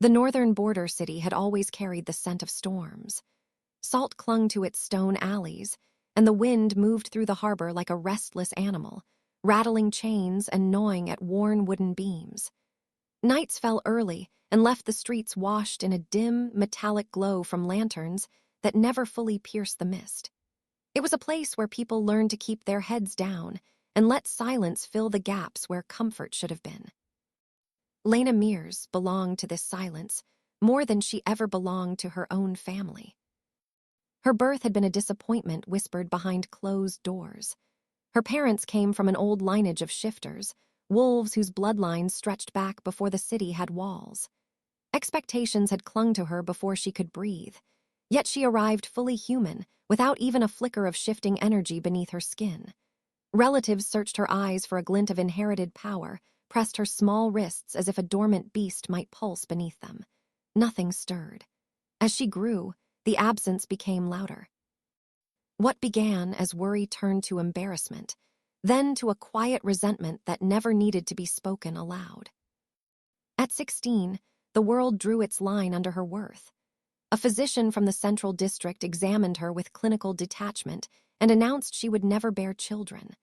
The northern border city had always carried the scent of storms. Salt clung to its stone alleys, and the wind moved through the harbor like a restless animal, rattling chains and gnawing at worn wooden beams. Nights fell early and left the streets washed in a dim, metallic glow from lanterns that never fully pierced the mist. It was a place where people learned to keep their heads down and let silence fill the gaps where comfort should have been. Lena Mears belonged to this silence more than she ever belonged to her own family. Her birth had been a disappointment whispered behind closed doors. Her parents came from an old lineage of shifters, wolves whose bloodlines stretched back before the city had walls. Expectations had clung to her before she could breathe, yet she arrived fully human, without even a flicker of shifting energy beneath her skin. Relatives searched her eyes for a glint of inherited power, pressed her small wrists as if a dormant beast might pulse beneath them. Nothing stirred. As she grew, the absence became louder. What began as worry turned to embarrassment, then to a quiet resentment that never needed to be spoken aloud. At 16, the world drew its line under her worth. A physician from the Central District examined her with clinical detachment and announced she would never bear children.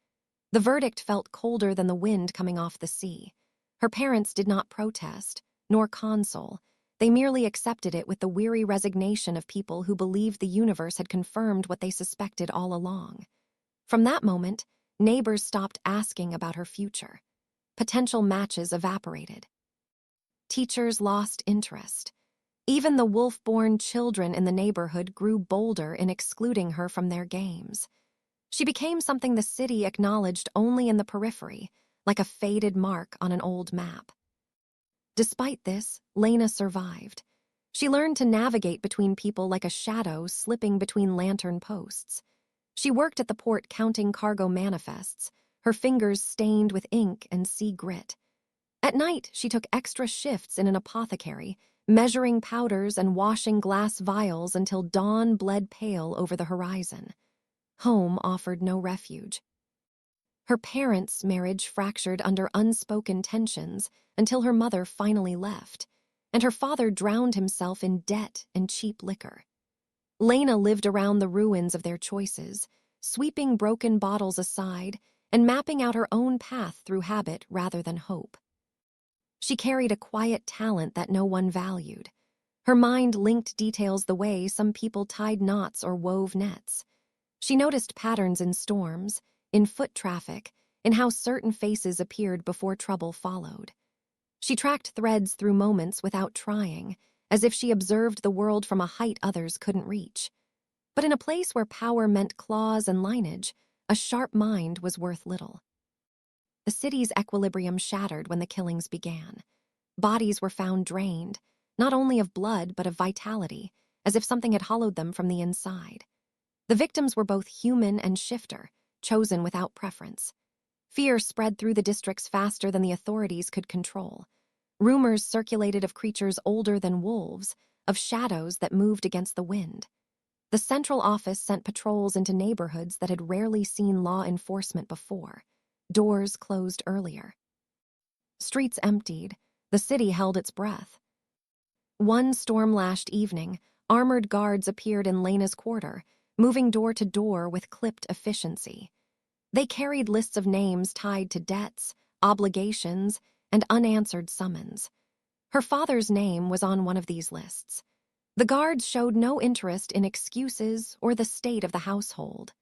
The verdict felt colder than the wind coming off the sea. Her parents did not protest, nor console. They merely accepted it with the weary resignation of people who believed the universe had confirmed what they suspected all along. From that moment, neighbors stopped asking about her future. Potential matches evaporated. Teachers lost interest. Even the wolf-born children in the neighborhood grew bolder in excluding her from their games. She became something the city acknowledged only in the periphery, like a faded mark on an old map. Despite this, Lena survived. She learned to navigate between people like a shadow slipping between lantern posts. She worked at the port counting cargo manifests, her fingers stained with ink and sea grit. At night, she took extra shifts in an apothecary, measuring powders and washing glass vials until dawn bled pale over the horizon. Home offered no refuge. Her parents' marriage fractured under unspoken tensions until her mother finally left, and her father drowned himself in debt and cheap liquor. Lena lived around the ruins of their choices, sweeping broken bottles aside and mapping out her own path through habit rather than hope. She carried a quiet talent that no one valued. Her mind linked details the way some people tied knots or wove nets. She noticed patterns in storms, in foot traffic, in how certain faces appeared before trouble followed. She tracked threads through moments without trying, as if she observed the world from a height others couldn't reach. But in a place where power meant claws and lineage, a sharp mind was worth little. The city's equilibrium shattered when the killings began. Bodies were found drained, not only of blood but of vitality, as if something had hollowed them from the inside. The victims were both human and shifter, chosen without preference. Fear spread through the districts faster than the authorities could control. Rumors circulated of creatures older than wolves, of shadows that moved against the wind. The central office sent patrols into neighborhoods that had rarely seen law enforcement before. Doors closed earlier. Streets emptied. The city held its breath. One storm-lashed evening, armored guards appeared in Lena's quarter, moving door to door with clipped efficiency. They carried lists of names tied to debts, obligations, and unanswered summons. Her father's name was on one of these lists. The guards showed no interest in excuses or the state of the household.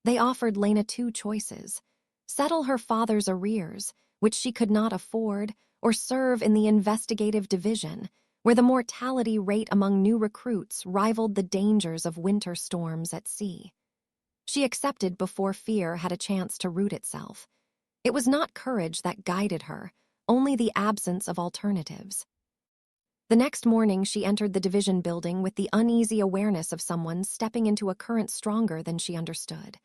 They offered Lena two choices: settle her father's arrears, which she could not afford, or serve in the investigative division, where the mortality rate among new recruits rivaled the dangers of winter storms at sea. She accepted before fear had a chance to root itself. It was not courage that guided her, only the absence of alternatives. The next morning, she entered the division building with the uneasy awareness of someone stepping into a current stronger than she understood.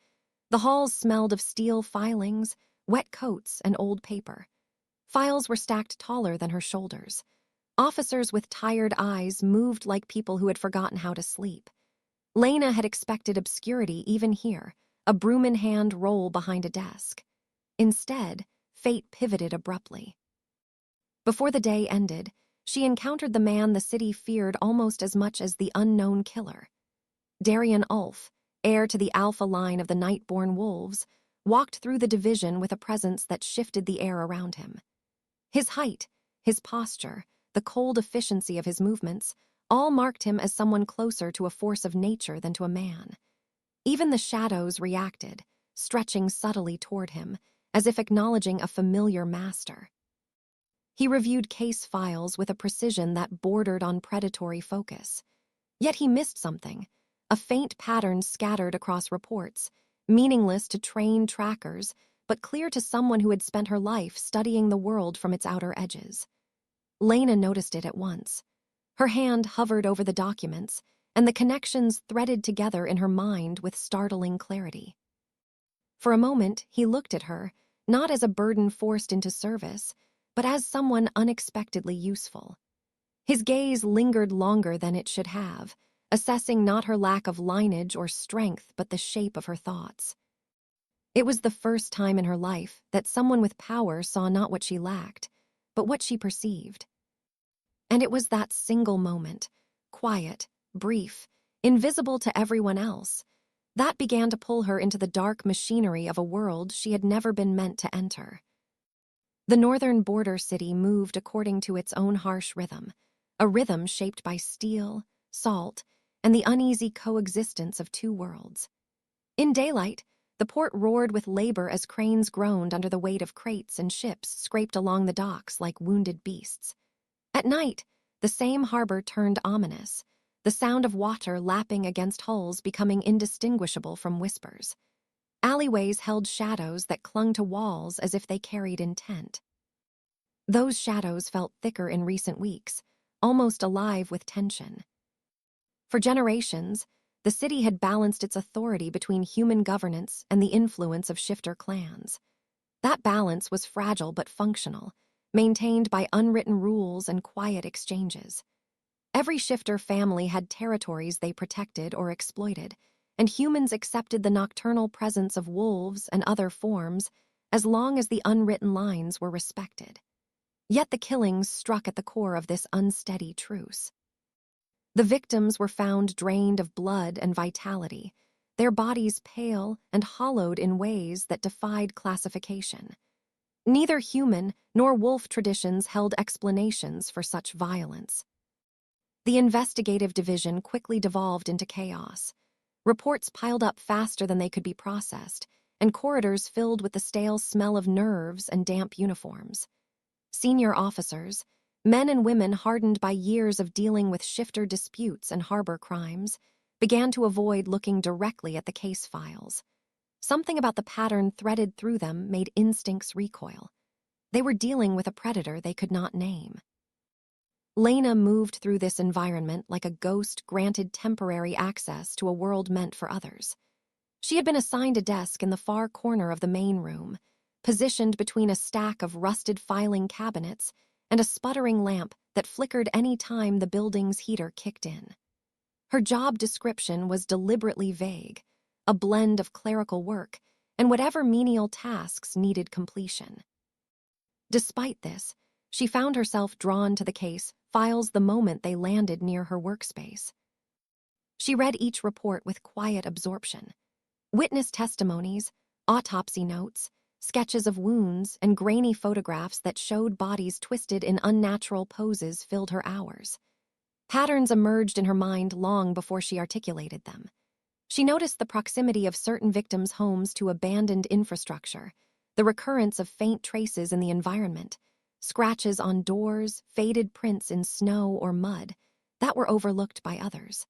The halls smelled of steel filings, wet coats, and old paper. Files were stacked taller than her shoulders. Officers with tired eyes moved like people who had forgotten how to sleep. Lena had expected obscurity even here, a broom in hand roll behind a desk. Instead, fate pivoted abruptly. Before the day ended, she encountered the man the city feared almost as much as the unknown killer. Darian Ulf, heir to the alpha line of the night-born wolves, walked through the division with a presence that shifted the air around him. His height, his posture, the cold efficiency of his movements, all marked him as someone closer to a force of nature than to a man. Even the shadows reacted, stretching subtly toward him, as if acknowledging a familiar master. He reviewed case files with a precision that bordered on predatory focus. Yet he missed something, a faint pattern scattered across reports, meaningless to trained trackers, but clear to someone who had spent her life studying the world from its outer edges. Lena noticed it at once. Her hand hovered over the documents, and the connections threaded together in her mind with startling clarity. For a moment, he looked at her, not as a burden forced into service, but as someone unexpectedly useful. His gaze lingered longer than it should have, assessing not her lack of lineage or strength but the shape of her thoughts. It was the first time in her life that someone with power saw not what she lacked, but what she perceived. And it was that single moment, quiet, brief, invisible to everyone else, that began to pull her into the dark machinery of a world she had never been meant to enter. The northern border city moved according to its own harsh rhythm, a rhythm shaped by steel, salt, and the uneasy coexistence of two worlds. In daylight, the port roared with labor as cranes groaned under the weight of crates and ships scraped along the docks like wounded beasts. At night, the same harbor turned ominous, the sound of water lapping against hulls becoming indistinguishable from whispers. Alleyways held shadows that clung to walls as if they carried intent. Those shadows felt thicker in recent weeks, almost alive with tension. For generations, the city had balanced its authority between human governance and the influence of shifter clans. That balance was fragile but functional, maintained by unwritten rules and quiet exchanges. Every shifter family had territories they protected or exploited, and humans accepted the nocturnal presence of wolves and other forms as long as the unwritten lines were respected. Yet the killings struck at the core of this unsteady truce. The victims were found drained of blood and vitality, their bodies pale and hollowed in ways that defied classification. Neither human nor wolf traditions held explanations for such violence. The investigative division quickly devolved into chaos. Reports piled up faster than they could be processed, and corridors filled with the stale smell of nerves and damp uniforms. Senior officers, men and women hardened by years of dealing with shifter disputes and harbor crimes, began to avoid looking directly at the case files. Something about the pattern threaded through them made instincts recoil. They were dealing with a predator they could not name. Lena moved through this environment like a ghost granted temporary access to a world meant for others. She had been assigned a desk in the far corner of the main room, positioned between a stack of rusted filing cabinets and a sputtering lamp that flickered any time the building's heater kicked in. Her job description was deliberately vague, a blend of clerical work and whatever menial tasks needed completion. Despite this, she found herself drawn to the case files the moment they landed near her workspace. She read each report with quiet absorption. Witness testimonies, autopsy notes, sketches of wounds, and grainy photographs that showed bodies twisted in unnatural poses filled her hours. Patterns emerged in her mind long before she articulated them. She noticed the proximity of certain victims' homes to abandoned infrastructure, the recurrence of faint traces in the environment, scratches on doors, faded prints in snow or mud that were overlooked by others.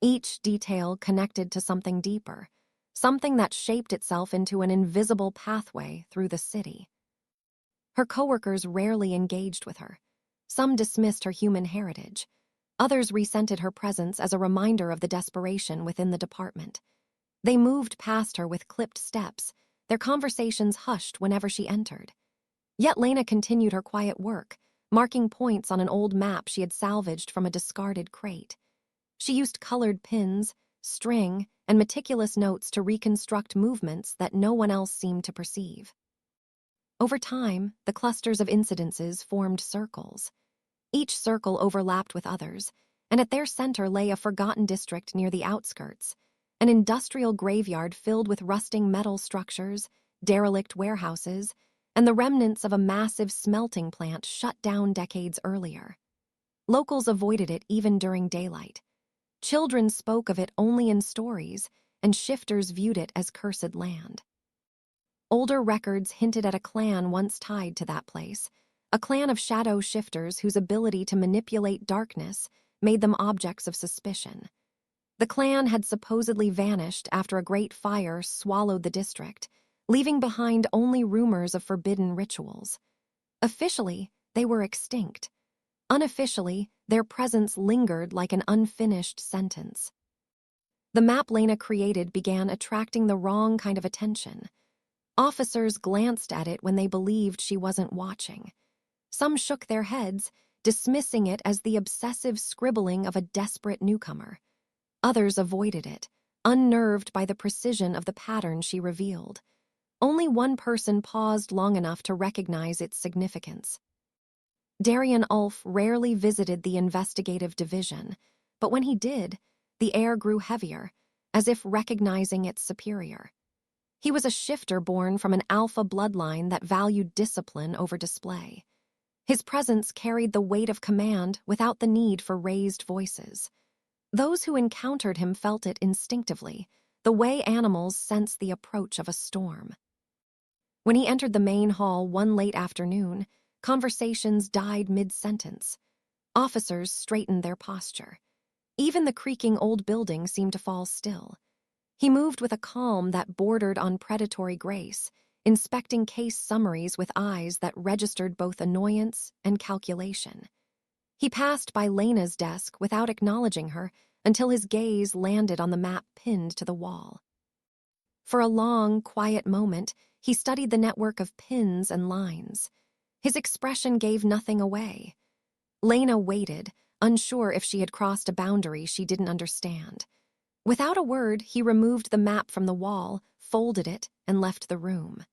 Each detail connected to something deeper, something that shaped itself into an invisible pathway through the city. Her coworkers rarely engaged with her. Some dismissed her human heritage. Others resented her presence as a reminder of the desperation within the department. They moved past her with clipped steps, their conversations hushed whenever she entered. Yet Lena continued her quiet work, marking points on an old map she had salvaged from a discarded crate. She used colored pins, string, and meticulous notes to reconstruct movements that no one else seemed to perceive. Over time, the clusters of incidences formed circles. Each circle overlapped with others, and at their center lay a forgotten district near the outskirts, an industrial graveyard filled with rusting metal structures, derelict warehouses, and the remnants of a massive smelting plant shut down decades earlier. Locals avoided it even during daylight. Children spoke of it only in stories, and shifters viewed it as cursed land. Older records hinted at a clan once tied to that place, a clan of shadow shifters whose ability to manipulate darkness made them objects of suspicion. The clan had supposedly vanished after a great fire swallowed the district, leaving behind only rumors of forbidden rituals. Officially, they were extinct. Unofficially, their presence lingered like an unfinished sentence. The map Lena created began attracting the wrong kind of attention. Officers glanced at it when they believed she wasn't watching. Some shook their heads, dismissing it as the obsessive scribbling of a desperate newcomer. Others avoided it, unnerved by the precision of the pattern she revealed. Only one person paused long enough to recognize its significance. Darian Ulf rarely visited the investigative division, but when he did, the air grew heavier, as if recognizing its superior. He was a shifter born from an alpha bloodline that valued discipline over display. His presence carried the weight of command without the need for raised voices. Those who encountered him felt it instinctively, the way animals sense the approach of a storm. When he entered the main hall one late afternoon, conversations died mid-sentence. Officers straightened their posture. Even the creaking old building seemed to fall still. He moved with a calm that bordered on predatory grace, inspecting case summaries with eyes that registered both annoyance and calculation. He passed by Lena's desk without acknowledging her until his gaze landed on the map pinned to the wall. For a long, quiet moment, he studied the network of pins and lines. His expression gave nothing away. Lena waited, unsure if she had crossed a boundary she didn't understand. Without a word, he removed the map from the wall, folded it, and left the room.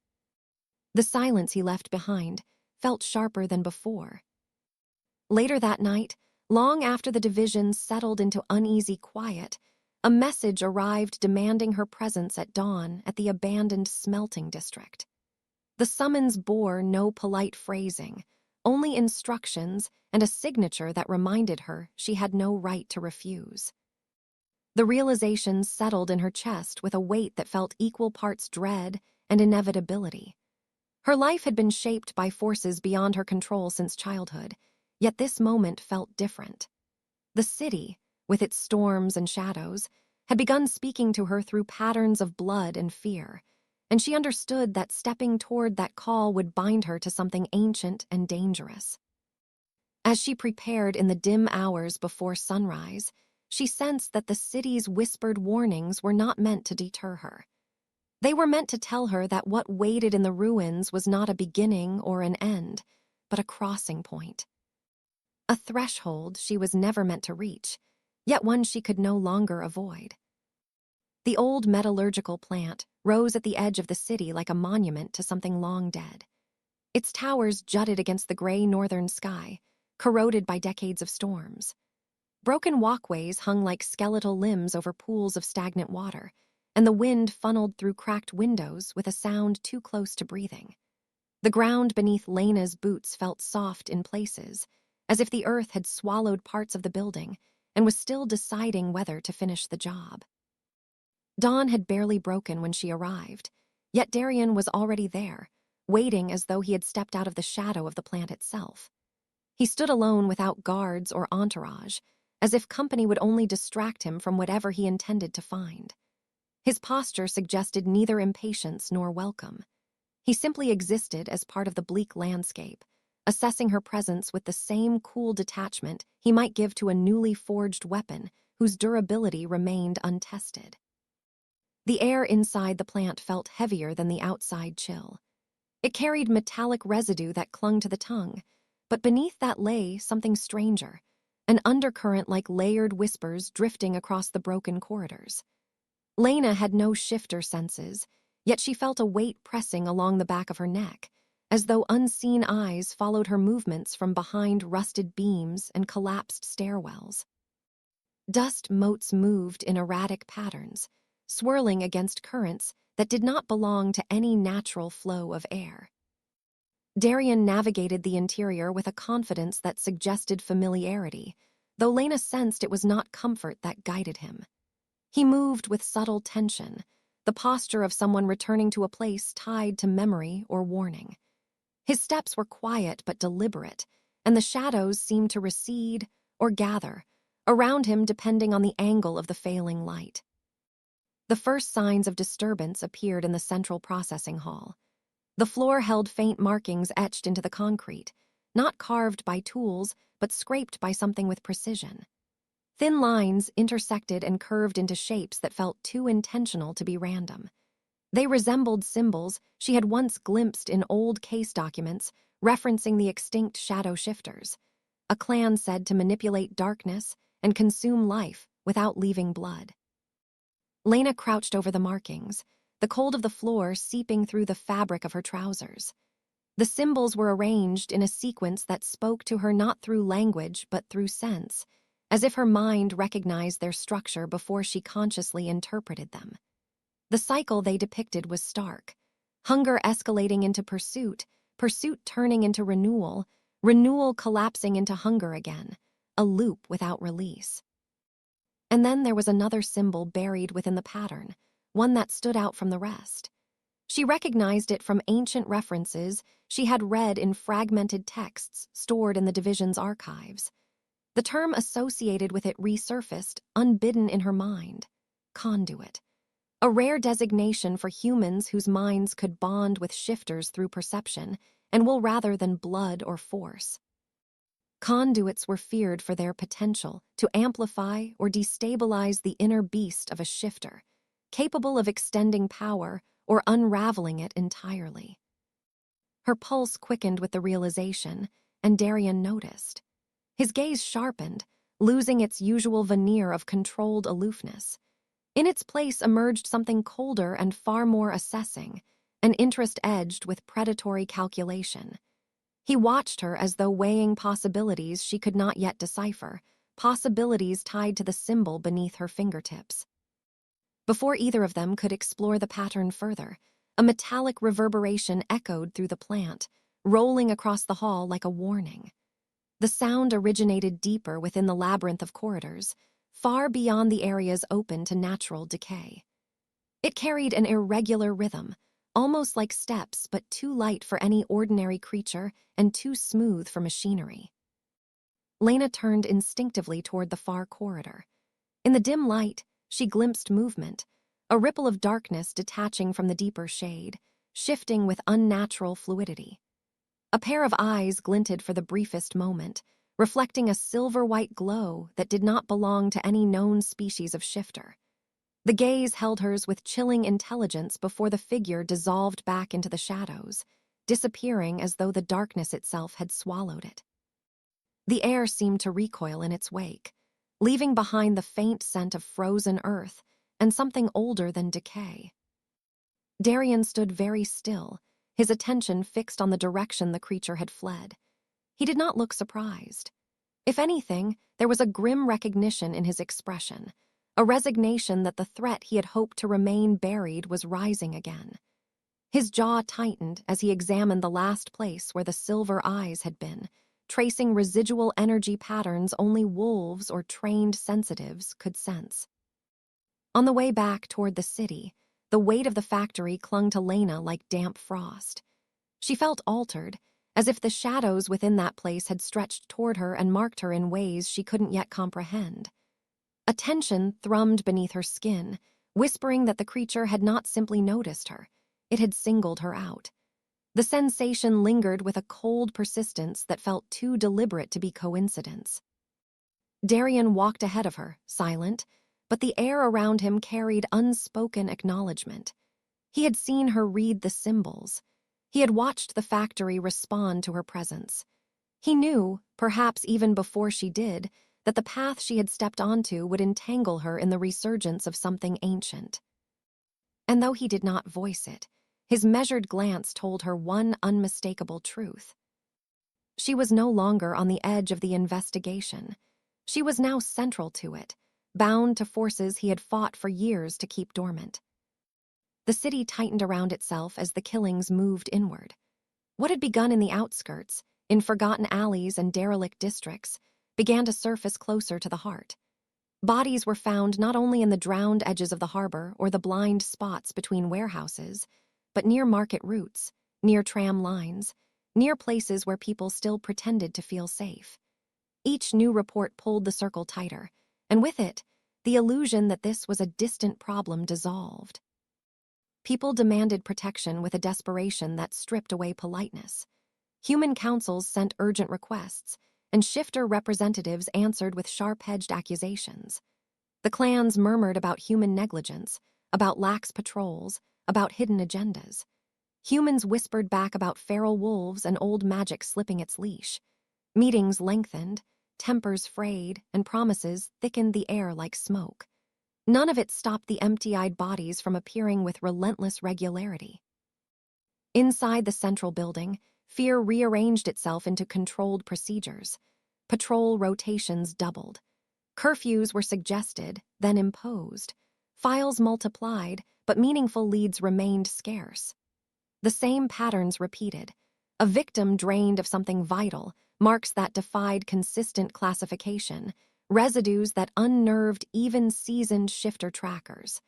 The silence he left behind felt sharper than before. Later that night, long after the division settled into uneasy quiet, a message arrived demanding her presence at dawn at the abandoned smelting district. The summons bore no polite phrasing, only instructions and a signature that reminded her she had no right to refuse. The realization settled in her chest with a weight that felt equal parts dread and inevitability. Her life had been shaped by forces beyond her control since childhood, yet this moment felt different. The city, with its storms and shadows, had begun speaking to her through patterns of blood and fear, and she understood that stepping toward that call would bind her to something ancient and dangerous. As she prepared in the dim hours before sunrise, she sensed that the city's whispered warnings were not meant to deter her. They were meant to tell her that what waited in the ruins was not a beginning or an end, but a crossing point. A threshold she was never meant to reach, yet one she could no longer avoid. The old metallurgical plant rose at the edge of the city like a monument to something long dead. Its towers jutted against the gray northern sky, corroded by decades of storms. Broken walkways hung like skeletal limbs over pools of stagnant water, and the wind funneled through cracked windows with a sound too close to breathing. The ground beneath Lena's boots felt soft in places, as if the earth had swallowed parts of the building and was still deciding whether to finish the job. Dawn had barely broken when she arrived, yet Darian was already there, waiting as though he had stepped out of the shadow of the plant itself. He stood alone without guards or entourage, as if company would only distract him from whatever he intended to find. His posture suggested neither impatience nor welcome. He simply existed as part of the bleak landscape, assessing her presence with the same cool detachment he might give to a newly forged weapon whose durability remained untested. The air inside the plant felt heavier than the outside chill. It carried metallic residue that clung to the tongue, but beneath that lay something stranger, an undercurrent like layered whispers drifting across the broken corridors. Lena had no shifter senses, yet she felt a weight pressing along the back of her neck, as though unseen eyes followed her movements from behind rusted beams and collapsed stairwells. Dust motes moved in erratic patterns, swirling against currents that did not belong to any natural flow of air. Darian navigated the interior with a confidence that suggested familiarity, though Lena sensed it was not comfort that guided him. He moved with subtle tension, the posture of someone returning to a place tied to memory or warning. His steps were quiet but deliberate, and the shadows seemed to recede or gather around him depending on the angle of the failing light. The first signs of disturbance appeared in the central processing hall. The floor held faint markings etched into the concrete, not carved by tools, but scraped by something with precision. Thin lines intersected and curved into shapes that felt too intentional to be random. They resembled symbols she had once glimpsed in old case documents referencing the extinct shadow shifters, a clan said to manipulate darkness and consume life without leaving blood. Lena crouched over the markings, the cold of the floor seeping through the fabric of her trousers. The symbols were arranged in a sequence that spoke to her not through language but through sense, as if her mind recognized their structure before she consciously interpreted them. The cycle they depicted was stark. Hunger escalating into pursuit, pursuit turning into renewal, renewal collapsing into hunger again, a loop without release. And then there was another symbol buried within the pattern, one that stood out from the rest. She recognized it from ancient references she had read in fragmented texts stored in the division's archives. The term associated with it resurfaced, unbidden in her mind: conduit. A rare designation for humans whose minds could bond with shifters through perception, and will rather than blood or force. Conduits were feared for their potential to amplify or destabilize the inner beast of a shifter, capable of extending power or unraveling it entirely. Her pulse quickened with the realization, and Darian noticed. His gaze sharpened, losing its usual veneer of controlled aloofness. In its place emerged something colder and far more assessing, an interest edged with predatory calculation. He watched her as though weighing possibilities she could not yet decipher, possibilities tied to the symbol beneath her fingertips. Before either of them could explore the pattern further, a metallic reverberation echoed through the plant, rolling across the hall like a warning. The sound originated deeper within the labyrinth of corridors, far beyond the areas open to natural decay. It carried an irregular rhythm, almost like steps but too light for any ordinary creature and too smooth for machinery. Lena turned instinctively toward the far corridor. In the dim light, she glimpsed movement, a ripple of darkness detaching from the deeper shade, shifting with unnatural fluidity. A pair of eyes glinted for the briefest moment, reflecting a silver-white glow that did not belong to any known species of shifter. The gaze held hers with chilling intelligence before the figure dissolved back into the shadows, disappearing as though the darkness itself had swallowed it. The air seemed to recoil in its wake, leaving behind the faint scent of frozen earth and something older than decay. Darian stood very still, his attention fixed on the direction the creature had fled. He did not look surprised. If anything, there was a grim recognition in his expression, a resignation that the threat he had hoped to remain buried was rising again. His jaw tightened as he examined the last place where the silver eyes had been, tracing residual energy patterns only wolves or trained sensitives could sense. On the way back toward the city, the weight of the factory clung to Lena like damp frost. She felt altered, as if the shadows within that place had stretched toward her and marked her in ways she couldn't yet comprehend. A tension thrummed beneath her skin, whispering that the creature had not simply noticed her, it had singled her out. The sensation lingered with a cold persistence that felt too deliberate to be coincidence. Darian walked ahead of her, silent, but the air around him carried unspoken acknowledgement. He had seen her read the symbols. He had watched the factory respond to her presence. He knew, perhaps even before she did, that the path she had stepped onto would entangle her in the resurgence of something ancient. And though he did not voice it, His measured glance told her one unmistakable truth. She was no longer on the edge of the investigation. She was now central to it, bound to forces he had fought for years to keep dormant. The city tightened around itself as the killings moved inward. What had begun in the outskirts, in forgotten alleys and derelict districts, began to surface closer to the heart. Bodies were found not only in the drowned edges of the harbor or the blind spots between warehouses, but near market routes, near tram lines, near places where people still pretended to feel safe. Each new report pulled the circle tighter, and with it, the illusion that this was a distant problem dissolved. People demanded protection with a desperation that stripped away politeness. Human councils sent urgent requests, and shifter representatives answered with sharp-edged accusations. The clans murmured about human negligence, about lax patrols, about hidden agendas. Humans whispered back about feral wolves and old magic slipping its leash. Meetings lengthened, tempers frayed, and promises thickened the air like smoke. None of it stopped the empty-eyed bodies from appearing with relentless regularity. Inside the central building, fear rearranged itself into controlled procedures. Patrol rotations doubled. Curfews were suggested, then imposed. Files multiplied, but meaningful leads remained scarce. The same patterns repeated. A victim drained of something vital, marks that defied consistent classification, residues that unnerved even seasoned shifter trackers.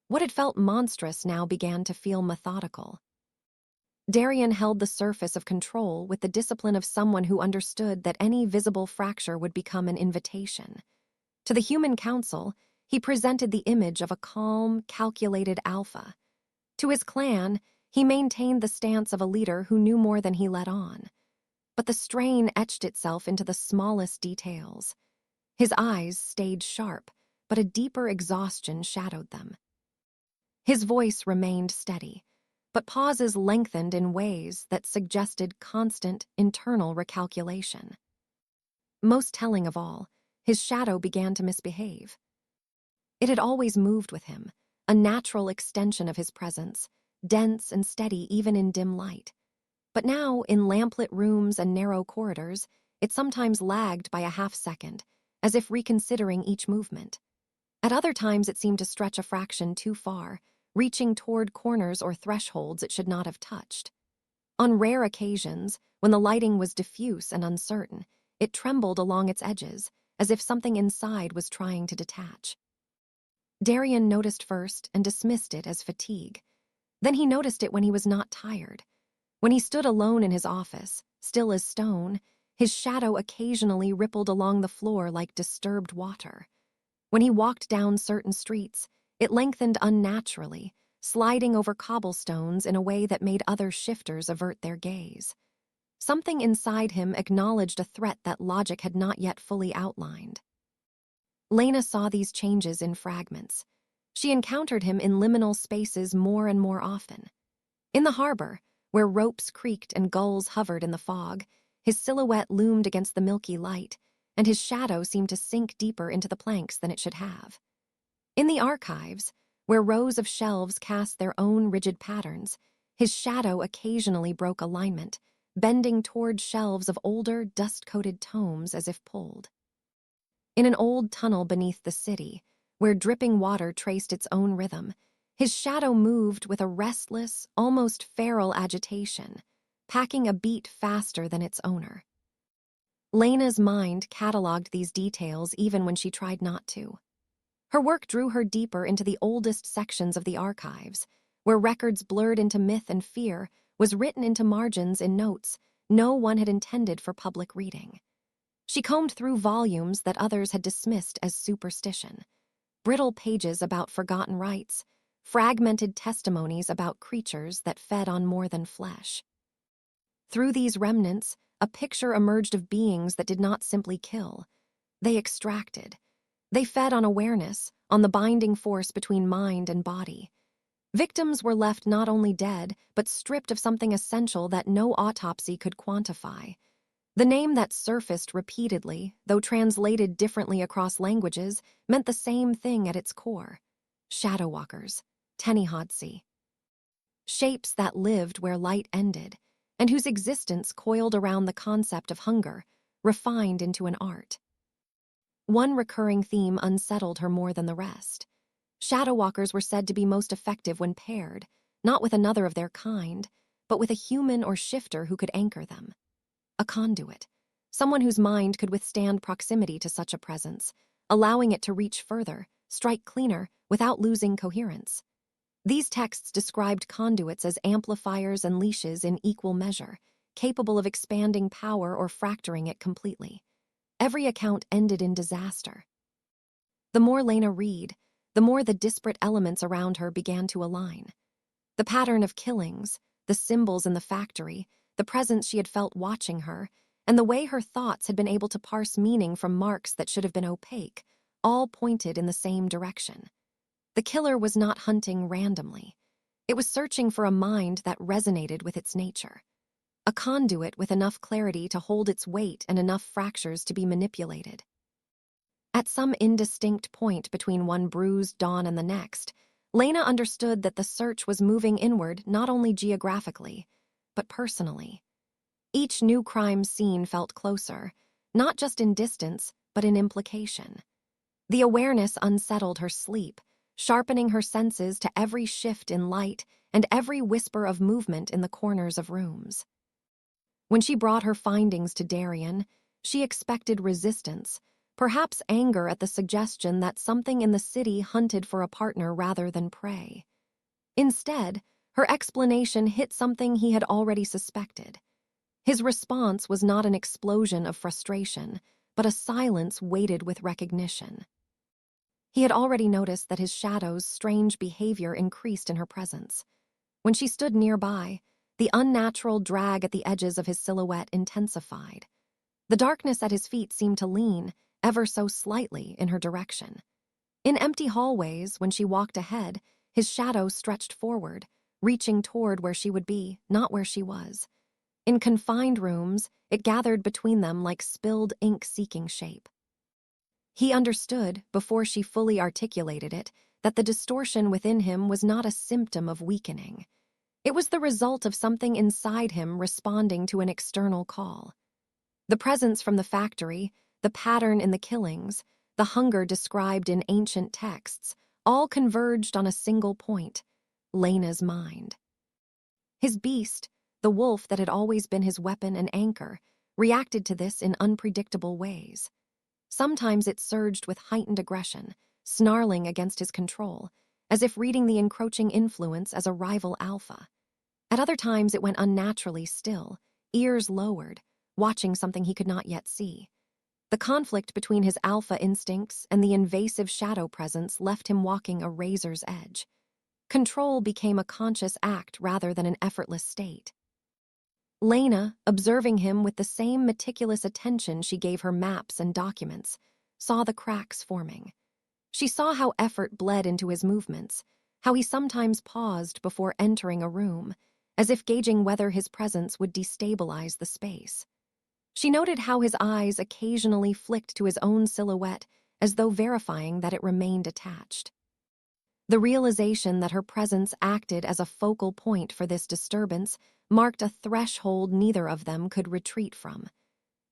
What had felt monstrous now began to feel methodical. Darian held the surface of control with the discipline of someone who understood that any visible fracture would become an invitation. To the human council, he presented the image of a calm, calculated alpha. To his clan, he maintained the stance of a leader who knew more than he let on. But the strain etched itself into the smallest details. His eyes stayed sharp, but a deeper exhaustion shadowed them. His voice remained steady, but pauses lengthened in ways that suggested constant internal recalculation. Most telling of all, his shadow began to misbehave. It had always moved with him, a natural extension of his presence, dense and steady even in dim light. But now, in lamplit rooms and narrow corridors, it sometimes lagged by a half-second, as if reconsidering each movement. At other times it seemed to stretch a fraction too far, reaching toward corners or thresholds it should not have touched. On rare occasions, when the lighting was diffuse and uncertain, it trembled along its edges, as if something inside was trying to detach. Darian noticed first and dismissed it as fatigue. Then he noticed it when he was not tired. When he stood alone in his office, still as stone, his shadow occasionally rippled along the floor like disturbed water. When he walked down certain streets, it lengthened unnaturally, sliding over cobblestones in a way that made other shifters avert their gaze. Something inside him acknowledged a threat that logic had not yet fully outlined. Lena saw these changes in fragments. She encountered him in liminal spaces more and more often. In the harbor, where ropes creaked and gulls hovered in the fog, his silhouette loomed against the milky light, and his shadow seemed to sink deeper into the planks than it should have. In the archives, where rows of shelves cast their own rigid patterns, his shadow occasionally broke alignment, bending toward shelves of older, dust-coated tomes as if pulled. In an old tunnel beneath the city, where dripping water traced its own rhythm, his shadow moved with a restless, almost feral agitation, packing a beat faster than its owner. Lena's mind cataloged these details even when she tried not to. Her work drew her deeper into the oldest sections of the archives, where records blurred into myth and fear was written into margins in notes no one had intended for public reading. She combed through volumes that others had dismissed as superstition, brittle pages about forgotten rites, fragmented testimonies about creatures that fed on more than flesh. Through these remnants, a picture emerged of beings that did not simply kill. They extracted. They fed on awareness, on the binding force between mind and body. Victims were left not only dead, but stripped of something essential that no autopsy could quantify. The name that surfaced repeatedly, though translated differently across languages, meant the same thing at its core: Shadowwalkers, Tenihodsi. shapes that lived where light ended, and whose existence coiled around the concept of hunger, refined into an art. One recurring theme unsettled her more than the rest. Shadow walkers were said to be most effective when paired, not with another of their kind, but with a human or shifter who could anchor them. A conduit, someone whose mind could withstand proximity to such a presence, allowing it to reach further, strike cleaner, without losing coherence. These texts described conduits as amplifiers and leashes in equal measure, capable of expanding power or fracturing it completely. Every account ended in disaster. The more Lena read, the more the disparate elements around her began to align. The pattern of killings, the symbols in the factory, the presence she had felt watching her, and the way her thoughts had been able to parse meaning from marks that should have been opaque, all pointed in the same direction. The killer was not hunting randomly. It was searching for a mind that resonated with its nature. A conduit with enough clarity to hold its weight and enough fractures to be manipulated. At some indistinct point between one bruised dawn and the next, Lena understood that the search was moving inward not only geographically, but personally. Each new crime scene felt closer, not just in distance, but in implication. The awareness unsettled her sleep, sharpening her senses to every shift in light and every whisper of movement in the corners of rooms. When she brought her findings to Darian, she expected resistance, perhaps anger at the suggestion that something in the city hunted for a partner rather than prey. Instead, her explanation hit something he had already suspected. His response was not an explosion of frustration, but a silence weighted with recognition. He had already noticed that his shadow's strange behavior increased in her presence. When she stood nearby, the unnatural drag at the edges of his silhouette intensified. The darkness at his feet seemed to lean, ever so slightly, in her direction. In empty hallways, when she walked ahead, his shadow stretched forward, reaching toward where she would be, not where she was. In confined rooms, it gathered between them like spilled ink seeking shape. He understood, before she fully articulated it, that the distortion within him was not a symptom of weakening. It was the result of something inside him responding to an external call. The presence from the factory, the pattern in the killings, the hunger described in ancient texts, all converged on a single point: Lena's mind. His beast, the wolf that had always been his weapon and anchor, reacted to this in unpredictable ways. Sometimes it surged with heightened aggression, snarling against his control, as if reading the encroaching influence as a rival alpha. At other times it went unnaturally still, ears lowered, watching something he could not yet see. The conflict between his alpha instincts and the invasive shadow presence left him walking a razor's edge. Control became a conscious act rather than an effortless state. Lena, observing him with the same meticulous attention she gave her maps and documents, saw the cracks forming. She saw how effort bled into his movements, how he sometimes paused before entering a room, as if gauging whether his presence would destabilize the space. She noted how his eyes occasionally flicked to his own silhouette, as though verifying that it remained attached. The realization that her presence acted as a focal point for this disturbance marked a threshold neither of them could retreat from.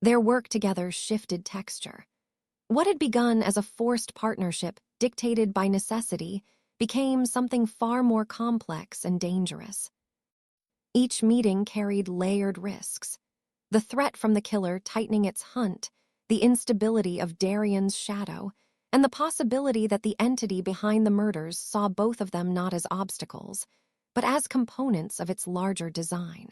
Their work together shifted texture. What had begun as a forced partnership dictated by necessity became something far more complex and dangerous. Each meeting carried layered risks. The threat from the killer tightening its hunt, the instability of Darian's shadow, and the possibility that the entity behind the murders saw both of them not as obstacles, but as components of its larger design.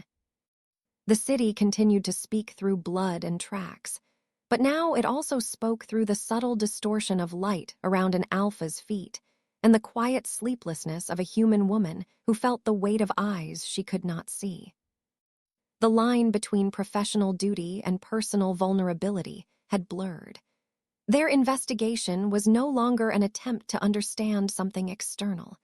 The city continued to speak through blood and tracks, but now it also spoke through the subtle distortion of light around an alpha's feet and the quiet sleeplessness of a human woman who felt the weight of eyes she could not see. The line between professional duty and personal vulnerability had blurred. Their investigation was no longer an attempt to understand something external.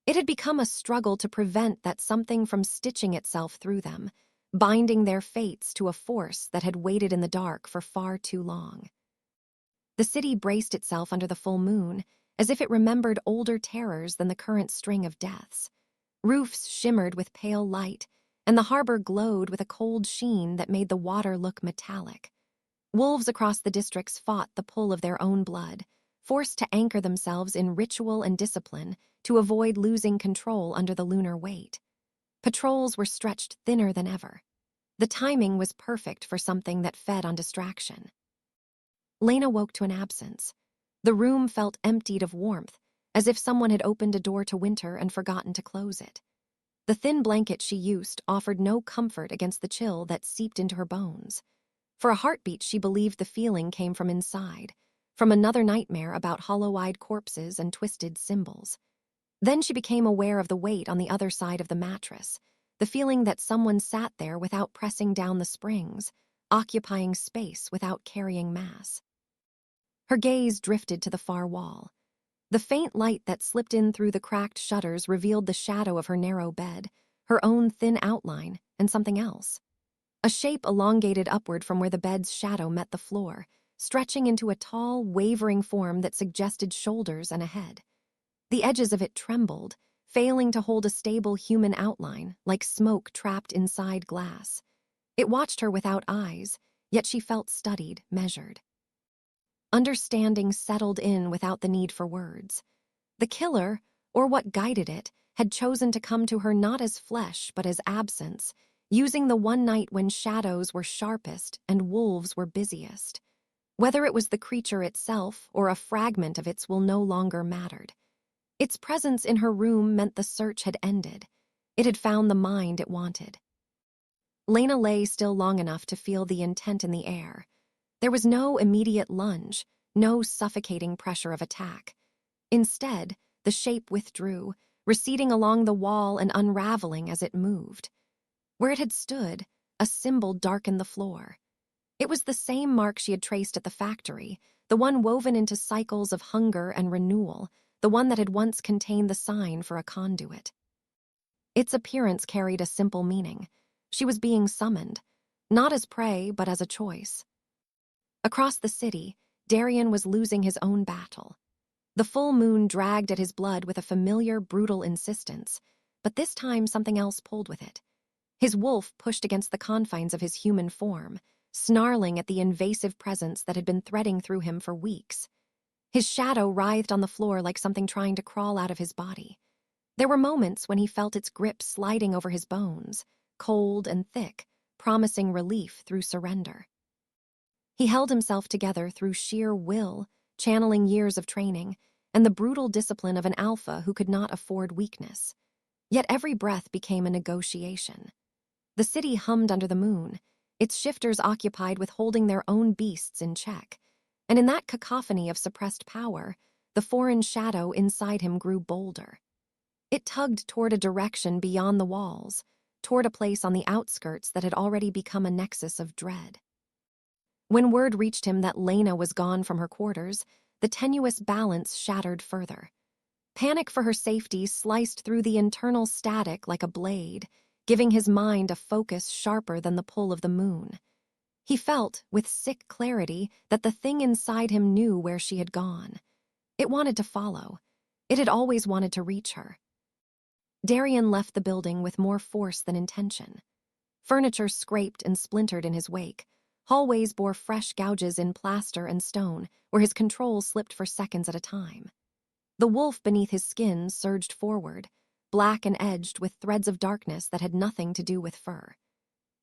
It had become a struggle to prevent that something from stitching itself through them, binding their fates to a force that had waited in the dark for far too long. The city braced itself under the full moon, as if it remembered older terrors than the current string of deaths. Roofs shimmered with pale light, and the harbor glowed with a cold sheen that made the water look metallic. Wolves across the districts fought the pull of their own blood, forced to anchor themselves in ritual and discipline to avoid losing control under the lunar weight. Patrols were stretched thinner than ever. The timing was perfect for something that fed on distraction. Lena woke to an absence. The room felt emptied of warmth, as if someone had opened a door to winter and forgotten to close it. The thin blanket she used offered no comfort against the chill that seeped into her bones. For a heartbeat, she believed the feeling came from inside, from another nightmare about hollow-eyed corpses and twisted symbols. Then she became aware of the weight on the other side of the mattress, the feeling that someone sat there without pressing down the springs, occupying space without carrying mass. Her gaze drifted to the far wall. The faint light that slipped in through the cracked shutters revealed the shadow of her narrow bed, her own thin outline, and something else. A shape elongated upward from where the bed's shadow met the floor, stretching into a tall, wavering form that suggested shoulders and a head. The edges of it trembled, failing to hold a stable human outline, like smoke trapped inside glass. It watched her without eyes, yet she felt studied, measured. Understanding settled in without the need for words. The killer, or what guided it, had chosen to come to her not as flesh but as absence, using the one night when shadows were sharpest and wolves were busiest. Whether it was the creature itself or a fragment of its will no longer mattered. Its presence in her room meant the search had ended. It had found the mind it wanted. Lena lay still long enough to feel the intent in the air. There was no immediate lunge, no suffocating pressure of attack. Instead, the shape withdrew, receding along the wall and unraveling as it moved. Where it had stood, a symbol darkened the floor. It was the same mark she had traced at the factory, the one woven into cycles of hunger and renewal, the one that had once contained the sign for a conduit. Its appearance carried a simple meaning. She was being summoned, not as prey, but as a choice. Across the city, Darian was losing his own battle. The full moon dragged at his blood with a familiar, brutal insistence, but this time something else pulled with it. His wolf pushed against the confines of his human form, snarling at the invasive presence that had been threading through him for weeks. His shadow writhed on the floor like something trying to crawl out of his body. There were moments when he felt its grip sliding over his bones, cold and thick, promising relief through surrender. He held himself together through sheer will, channeling years of training, and the brutal discipline of an alpha who could not afford weakness. Yet every breath became a negotiation. The city hummed under the moon, its shifters occupied with holding their own beasts in check, and in that cacophony of suppressed power, the foreign shadow inside him grew bolder. It tugged toward a direction beyond the walls, toward a place on the outskirts that had already become a nexus of dread. When word reached him that Lena was gone from her quarters, the tenuous balance shattered further. Panic for her safety sliced through the internal static like a blade, giving his mind a focus sharper than the pull of the moon. He felt, with sick clarity, that the thing inside him knew where she had gone. It wanted to follow. It had always wanted to reach her. Darian left the building with more force than intention. Furniture scraped and splintered in his wake. Hallways bore fresh gouges in plaster and stone, where his control slipped for seconds at a time. The wolf beneath his skin surged forward, black and edged with threads of darkness that had nothing to do with fur.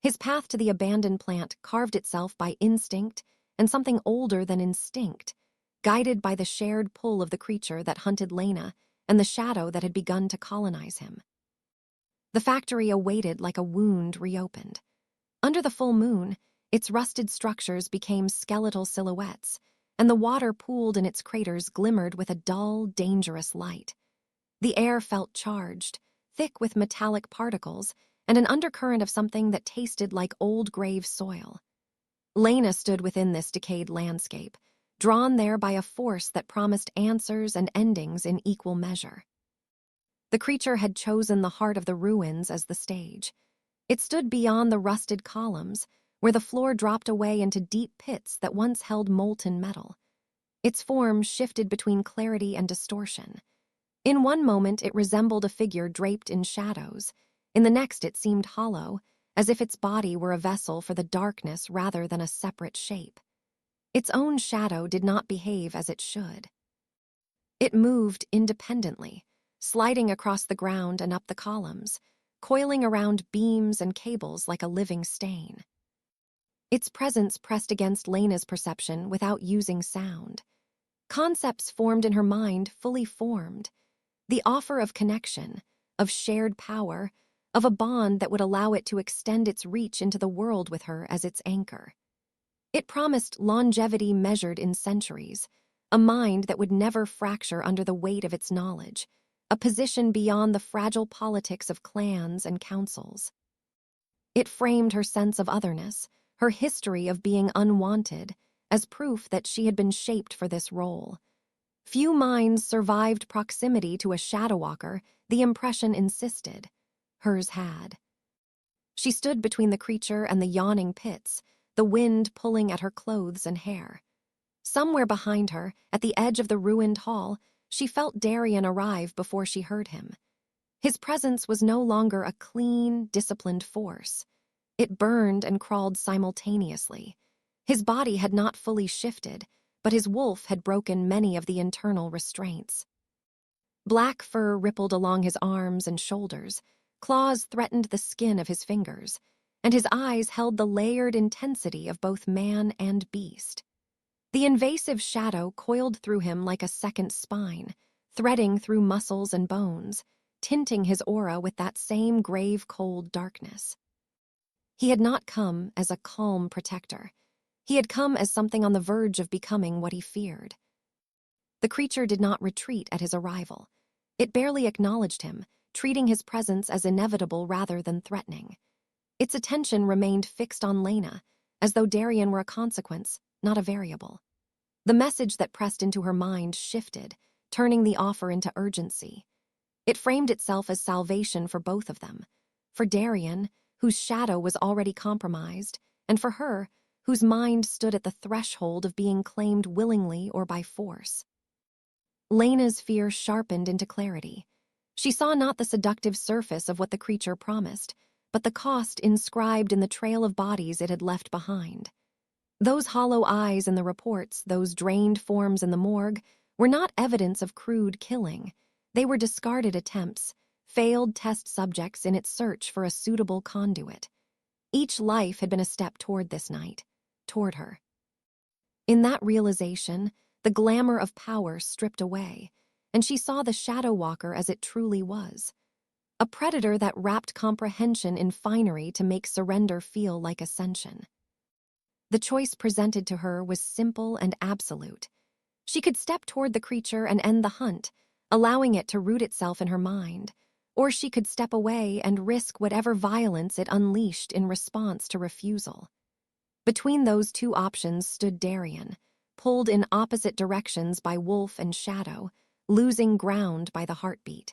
His path to the abandoned plant carved itself by instinct and something older than instinct, guided by the shared pull of the creature that hunted Lena and the shadow that had begun to colonize him. The factory awaited like a wound reopened. Under the full moon, its rusted structures became skeletal silhouettes, and the water pooled in its craters glimmered with a dull, dangerous light. The air felt charged, thick with metallic particles, and an undercurrent of something that tasted like old grave soil. Lena stood within this decayed landscape, drawn there by a force that promised answers and endings in equal measure. The creature had chosen the heart of the ruins as the stage. It stood beyond the rusted columns, where the floor dropped away into deep pits that once held molten metal. Its form shifted between clarity and distortion. In one moment, it resembled a figure draped in shadows. In the next, it seemed hollow, as if its body were a vessel for the darkness rather than a separate shape. Its own shadow did not behave as it should. It moved independently, sliding across the ground and up the columns, coiling around beams and cables like a living stain. Its presence pressed against Lena's perception without using sound. Concepts formed in her mind fully formed. The offer of connection, of shared power, of a bond that would allow it to extend its reach into the world with her as its anchor. It promised longevity measured in centuries, a mind that would never fracture under the weight of its knowledge, a position beyond the fragile politics of clans and councils. It framed her sense of otherness, her history of being unwanted, as proof that she had been shaped for this role. Few minds survived proximity to a shadow walker, the impression insisted. Hers had. She stood between the creature and the yawning pits, the wind pulling at her clothes and hair. Somewhere behind her, at the edge of the ruined hall, she felt Darian arrive before she heard him. His presence was no longer a clean, disciplined force. It burned and crawled simultaneously. His body had not fully shifted, but his wolf had broken many of the internal restraints. Black fur rippled along his arms and shoulders, claws threatened the skin of his fingers, and his eyes held the layered intensity of both man and beast. The invasive shadow coiled through him like a second spine, threading through muscles and bones, tinting his aura with that same grave cold darkness. He had not come as a calm protector. He had come as something on the verge of becoming what he feared. The creature did not retreat at his arrival. It barely acknowledged him, treating his presence as inevitable rather than threatening. Its attention remained fixed on Lena, as though Darian were a consequence, not a variable. The message that pressed into her mind shifted, turning the offer into urgency. It framed itself as salvation for both of them. For Darian, whose shadow was already compromised, and for her, whose mind stood at the threshold of being claimed willingly or by force. Lena's fear sharpened into clarity. She saw not the seductive surface of what the creature promised, but the cost inscribed in the trail of bodies it had left behind. Those hollow eyes in the reports, those drained forms in the morgue, were not evidence of crude killing. They were discarded attempts, failed test subjects in its search for a suitable conduit. Each life had been a step toward this night, toward her. In that realization, the glamour of power stripped away, and she saw the shadow walker as it truly was. A predator that wrapped comprehension in finery to make surrender feel like ascension. The choice presented to her was simple and absolute. She could step toward the creature and end the hunt, allowing it to root itself in her mind, or she could step away and risk whatever violence it unleashed in response to refusal. Between those two options stood Darian, pulled in opposite directions by wolf and shadow, losing ground by the heartbeat.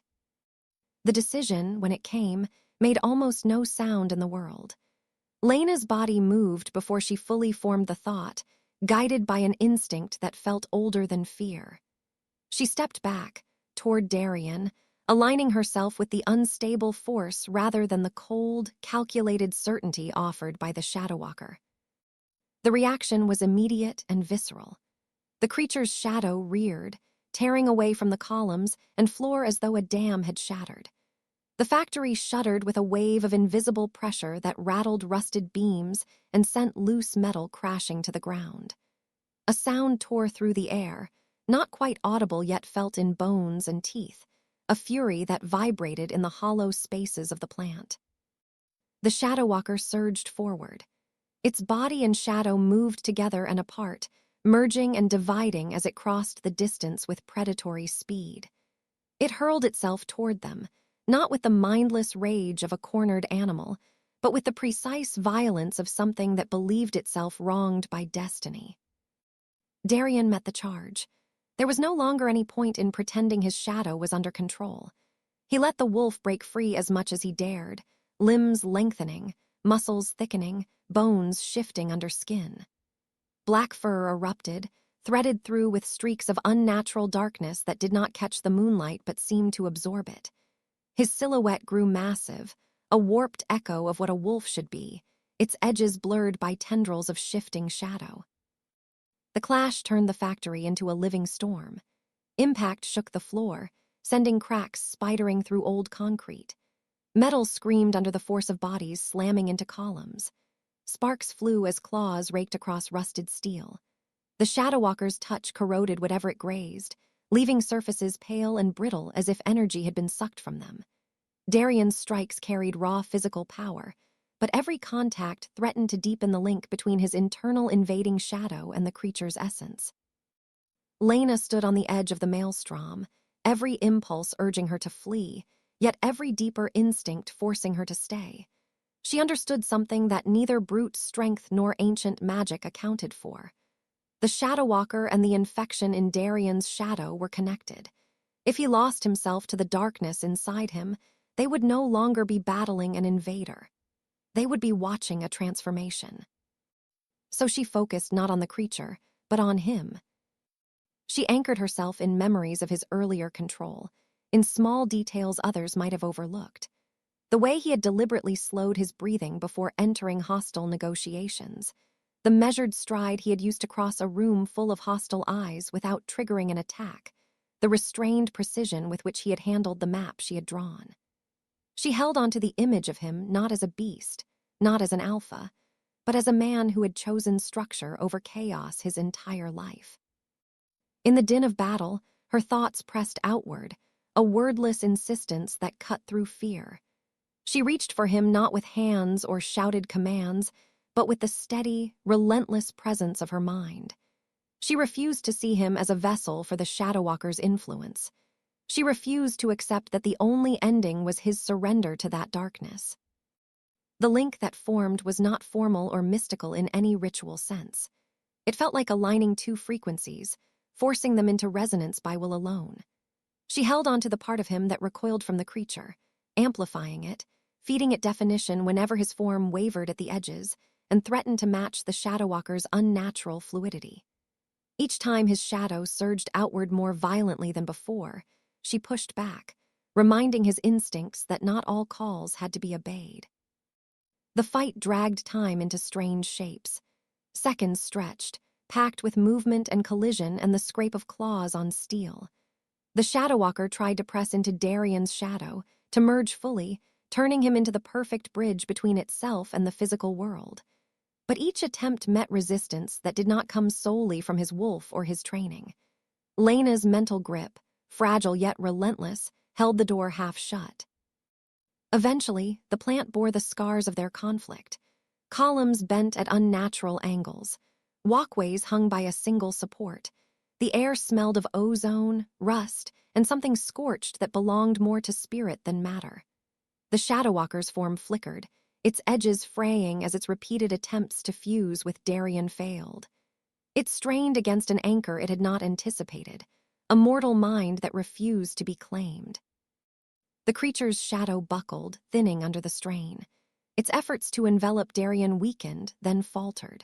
The decision, when it came, made almost no sound in the world. Lena's body moved before she fully formed the thought, guided by an instinct that felt older than fear. She stepped back, toward Darian, aligning herself with the unstable force rather than the cold, calculated certainty offered by the Shadow Walker. The reaction was immediate and visceral. The creature's shadow reared, tearing away from the columns and floor as though a dam had shattered. The factory shuddered with a wave of invisible pressure that rattled rusted beams and sent loose metal crashing to the ground. A sound tore through the air, not quite audible yet felt in bones and teeth, a fury that vibrated in the hollow spaces of the plant. The Shadow Walker surged forward. Its body and shadow moved together and apart, merging and dividing as it crossed the distance with predatory speed. It hurled itself toward them, not with the mindless rage of a cornered animal, but with the precise violence of something that believed itself wronged by destiny. Darian met the charge. There was no longer any point in pretending his shadow was under control. He let the wolf break free as much as he dared, limbs lengthening, muscles thickening, bones shifting under skin. Black fur erupted, threaded through with streaks of unnatural darkness that did not catch the moonlight but seemed to absorb it. His silhouette grew massive, a warped echo of what a wolf should be, its edges blurred by tendrils of shifting shadow. The clash turned the factory into a living storm. Impact shook the floor, sending cracks spidering through old concrete. Metal screamed under the force of bodies slamming into columns. Sparks flew as claws raked across rusted steel. The Shadowwalker's touch corroded whatever it grazed, leaving surfaces pale and brittle as if energy had been sucked from them. Darian's strikes carried raw physical power, but every contact threatened to deepen the link between his internal invading shadow and the creature's essence. Lena stood on the edge of the maelstrom, every impulse urging her to flee, yet every deeper instinct forcing her to stay. She understood something that neither brute strength nor ancient magic accounted for. The Shadowwalker and the infection in Darian's shadow were connected. If he lost himself to the darkness inside him, they would no longer be battling an invader. They would be watching a transformation. So she focused not on the creature, but on him. She anchored herself in memories of his earlier control, in small details others might have overlooked. The way he had deliberately slowed his breathing before entering hostile negotiations, the measured stride he had used to cross a room full of hostile eyes without triggering an attack, the restrained precision with which he had handled the map she had drawn. She held on to the image of him not as a beast, not as an alpha, but as a man who had chosen structure over chaos his entire life. In the din of battle, her thoughts pressed outward, a wordless insistence that cut through fear. She reached for him not with hands or shouted commands, but with the steady, relentless presence of her mind. She refused to see him as a vessel for the Shadowwalker's influence. She refused to accept that the only ending was his surrender to that darkness. The link that formed was not formal or mystical in any ritual sense. It felt like aligning two frequencies, forcing them into resonance by will alone. She held on to the part of him that recoiled from the creature, amplifying it, feeding it definition whenever his form wavered at the edges and threatened to match the Shadowwalker's unnatural fluidity. Each time his shadow surged outward more violently than before, she pushed back, reminding his instincts that not all calls had to be obeyed. The fight dragged time into strange shapes. Seconds stretched, packed with movement and collision and the scrape of claws on steel. The Shadowwalker tried to press into Darian's shadow, to merge fully, turning him into the perfect bridge between itself and the physical world. But each attempt met resistance that did not come solely from his wolf or his training. Lena's mental grip, fragile yet relentless, held the door half shut. Eventually, the plant bore the scars of their conflict. Columns bent at unnatural angles, walkways hung by a single support. The air smelled of ozone, rust, and something scorched that belonged more to spirit than matter. The Shadowwalker's form flickered, its edges fraying as its repeated attempts to fuse with Darian failed. It strained against an anchor it had not anticipated, a mortal mind that refused to be claimed. The creature's shadow buckled, thinning under the strain. Its efforts to envelop Darian weakened, then faltered.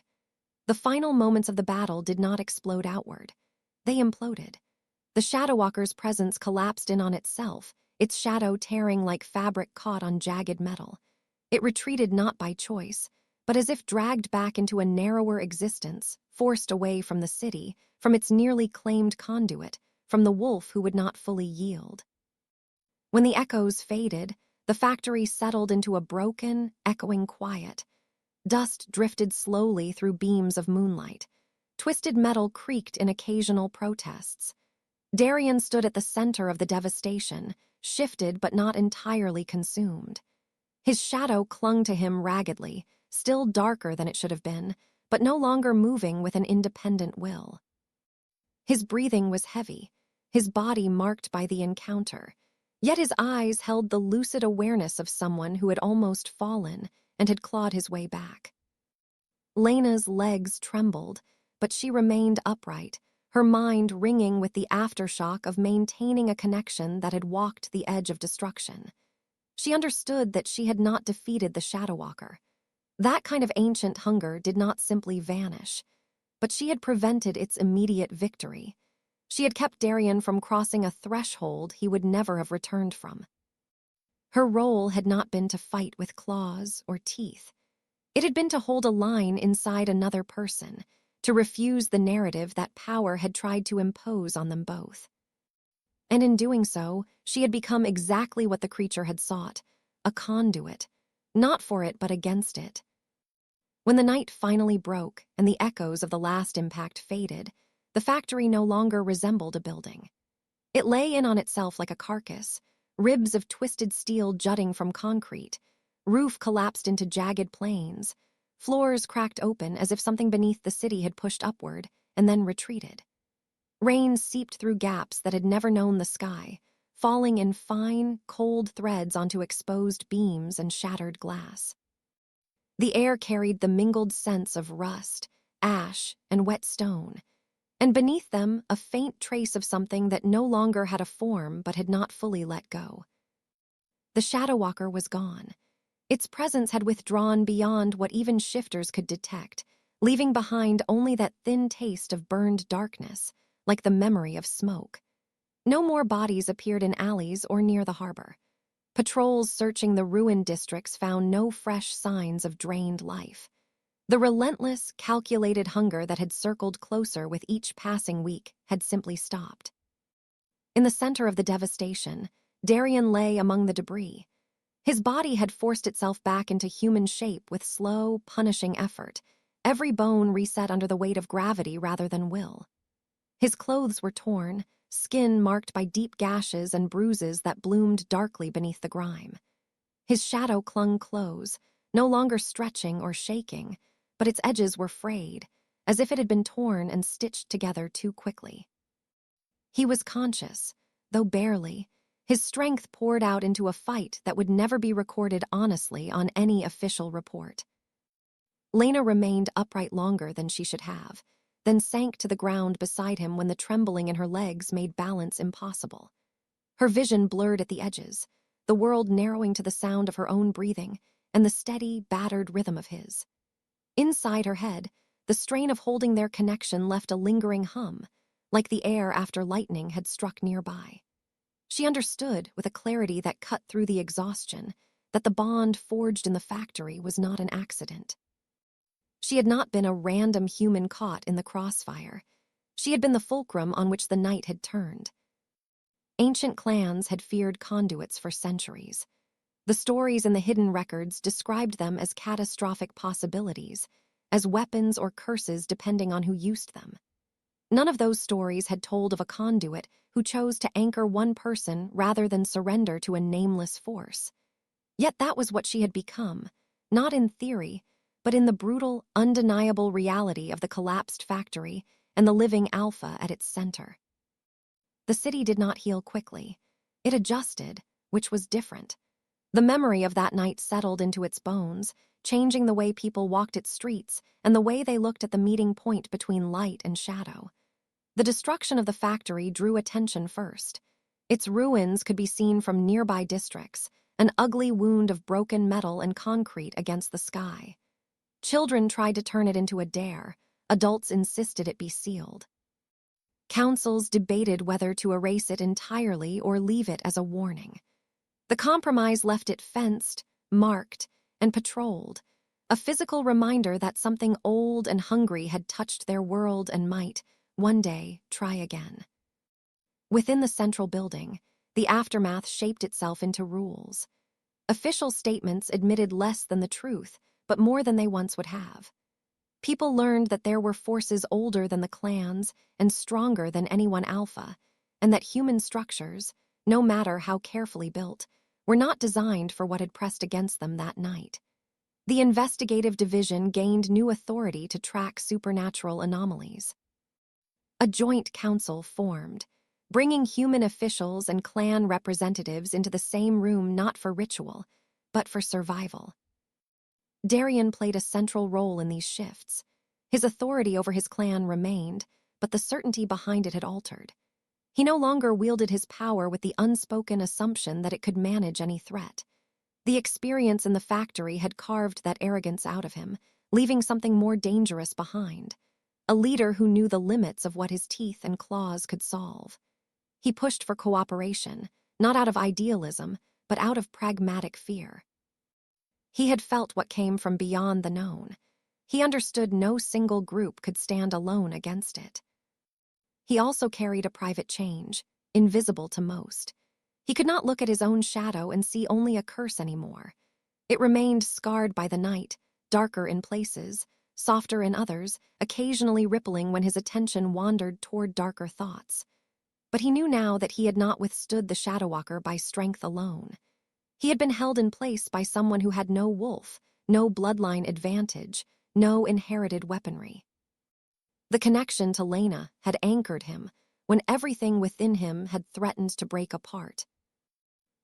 The final moments of the battle did not explode outward. They imploded. The Shadowwalker's presence collapsed in on itself, its shadow tearing like fabric caught on jagged metal. It retreated not by choice, but as if dragged back into a narrower existence, forced away from the city, from its nearly claimed conduit, from the wolf who would not fully yield. When the echoes faded, the factory settled into a broken, echoing quiet. Dust drifted slowly through beams of moonlight. Twisted metal creaked in occasional protests. Darian stood at the center of the devastation, shifted but not entirely consumed. His shadow clung to him raggedly, still darker than it should have been, but no longer moving with an independent will. His breathing was heavy, his body marked by the encounter, yet his eyes held the lucid awareness of someone who had almost fallen and had clawed his way back. Lena's legs trembled, but she remained upright, her mind ringing with the aftershock of maintaining a connection that had walked the edge of destruction. She understood that she had not defeated the Shadowwalker. That kind of ancient hunger did not simply vanish. but she had prevented its immediate victory. She had kept Darian from crossing a threshold he would never have returned from. Her role had not been to fight with claws or teeth. It had been to hold a line inside another person, to refuse the narrative that power had tried to impose on them both. And in doing so, she had become exactly what the creature had sought, a conduit, not for it but against it. When the night finally broke and the echoes of the last impact faded, the factory no longer resembled a building. It lay in on itself like a carcass, ribs of twisted steel jutting from concrete, roof collapsed into jagged planes, floors cracked open as if something beneath the city had pushed upward and then retreated. Rain seeped through gaps that had never known the sky, falling in fine, cold threads onto exposed beams and shattered glass. The air carried the mingled scents of rust, ash, and wet stone, and beneath them a faint trace of something that no longer had a form but had not fully let go. The Shadow Walker was gone. Its presence had withdrawn beyond what even shifters could detect, leaving behind only that thin taste of burned darkness, like the memory of smoke. No more bodies appeared in alleys or near the harbor. Patrols searching the ruined districts found no fresh signs of drained life. The relentless, calculated hunger that had circled closer with each passing week had simply stopped. In the center of the devastation, Darian lay among the debris. His body had forced itself back into human shape with slow, punishing effort, every bone reset under the weight of gravity rather than will. His clothes were torn, skin marked by deep gashes and bruises that bloomed darkly beneath the grime. His shadow clung close, no longer stretching or shaking, but its edges were frayed, as if it had been torn and stitched together too quickly. He was conscious, though barely. His strength poured out into a fight that would never be recorded honestly on any official report. Lena remained upright longer than she should have, then sank to the ground beside him when the trembling in her legs made balance impossible. Her vision blurred at the edges, the world narrowing to the sound of her own breathing and the steady, battered rhythm of his. Inside her head, the strain of holding their connection left a lingering hum, like the air after lightning had struck nearby. She understood, with a clarity that cut through the exhaustion, that the bond forged in the factory was not an accident. She had not been a random human caught in the crossfire. She had been the fulcrum on which the night had turned. Ancient clans had feared conduits for centuries. The stories in the hidden records described them as catastrophic possibilities, as weapons or curses depending on who used them. None of those stories had told of a conduit who chose to anchor one person rather than surrender to a nameless force. Yet that was what she had become, not in theory, but in the brutal, undeniable reality of the collapsed factory and the living alpha at its center. The city did not heal quickly. It adjusted, which was different. The memory of that night settled into its bones, changing the way people walked its streets and the way they looked at the meeting point between light and shadow. The destruction of the factory drew attention first. Its ruins could be seen from nearby districts, an ugly wound of broken metal and concrete against the sky. Children tried to turn it into a dare. Adults insisted it be sealed. Councils debated whether to erase it entirely or leave it as a warning. The compromise left it fenced, marked, and patrolled, a physical reminder that something old and hungry had touched their world and might, one day, try again. Within the central building, the aftermath shaped itself into rules. Official statements admitted less than the truth, but more than they once would have. People learned that there were forces older than the clans and stronger than any one alpha, and that human structures, no matter how carefully built, were not designed for what had pressed against them that night. The investigative division gained new authority to track supernatural anomalies. A joint council formed, bringing human officials and clan representatives into the same room not for ritual, but for survival. Darian played a central role in these shifts. His authority over his clan remained, but the certainty behind it had altered. He no longer wielded his power with the unspoken assumption that it could manage any threat. The experience in the factory had carved that arrogance out of him, leaving something more dangerous behind. a leader who knew the limits of what his teeth and claws could solve. He pushed for cooperation, not out of idealism, but out of pragmatic fear. He had felt what came from beyond the known. He understood no single group could stand alone against it. He also carried a private change, invisible to most. He could not look at his own shadow and see only a curse anymore. It remained scarred by the night, darker in places, softer in others, occasionally rippling when his attention wandered toward darker thoughts. But he knew now that he had not withstood the Shadowwalker by strength alone. He had been held in place by someone who had no wolf, no bloodline advantage, no inherited weaponry. The connection to Lena had anchored him when everything within him had threatened to break apart.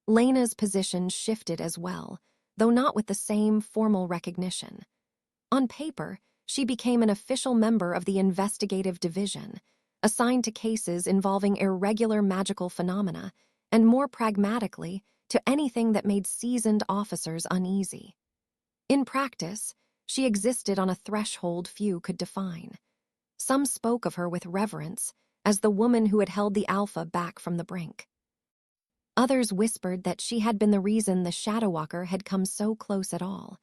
Lena's position shifted as well, though not with the same formal recognition. On paper, she became an official member of the investigative division, assigned to cases involving irregular magical phenomena, and more pragmatically, to anything that made seasoned officers uneasy. In practice, she existed on a threshold few could define. Some spoke of her with reverence, as the woman who had held the Alpha back from the brink. Others whispered that she had been the reason the Shadowwalker had come so close at all.